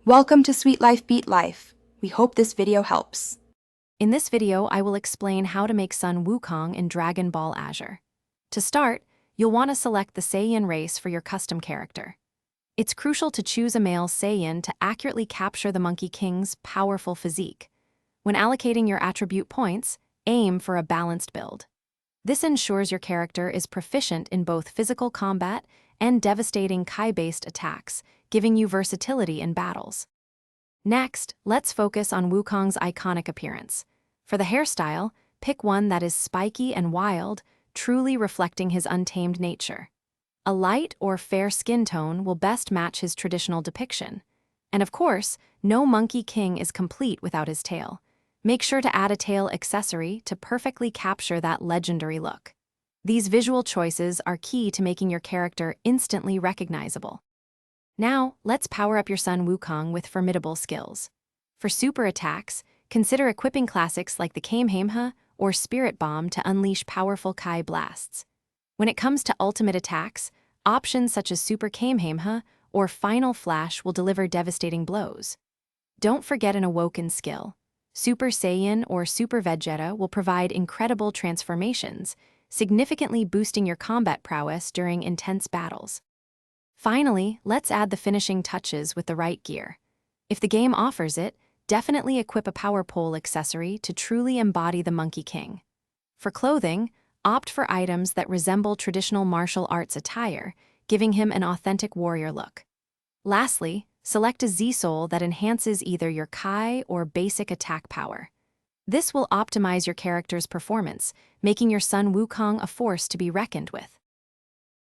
Welcome to Sweet Life Beat Life. We hope this video helps. In this video, I will explain how to make Sun Wukong in Dragon Ball Azure. To start, you'll want to select the Saiyan race for your custom character. It's crucial to choose a male Saiyan to accurately capture the Monkey King's powerful physique. When allocating your attribute points, aim for a balanced build. This ensures your character is proficient in both physical combat and devastating Kai-based attacks, giving you versatility in battles. Next, let's focus on Wukong's iconic appearance. For the hairstyle, pick one that is spiky and wild, truly reflecting his untamed nature. A light or fair skin tone will best match his traditional depiction. And of course, no Monkey King is complete without his tail. Make sure to add a tail accessory to perfectly capture that legendary look. These visual choices are key to making your character instantly recognizable. Now, let's power up your Sun Wukong with formidable skills. For super attacks, consider equipping classics like the Kamehameha or Spirit Bomb to unleash powerful Kai blasts. When it comes to ultimate attacks, options such as Super Kamehameha or Final Flash will deliver devastating blows. Don't forget an awoken skill. Super Saiyan or Super Vegeta will provide incredible transformations, significantly boosting your combat prowess during intense battles. Finally, let's add the finishing touches with the right gear. If the game offers it, definitely equip a power pole accessory to truly embody the Monkey King. For clothing, opt for items that resemble traditional martial arts attire, giving him an authentic warrior look. Lastly, select a Z-Soul that enhances either your Kai or basic attack power. This will optimize your character's performance, making your Sun Wukong a force to be reckoned with.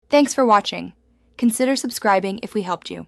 Thanks for watching. Consider subscribing if we helped you.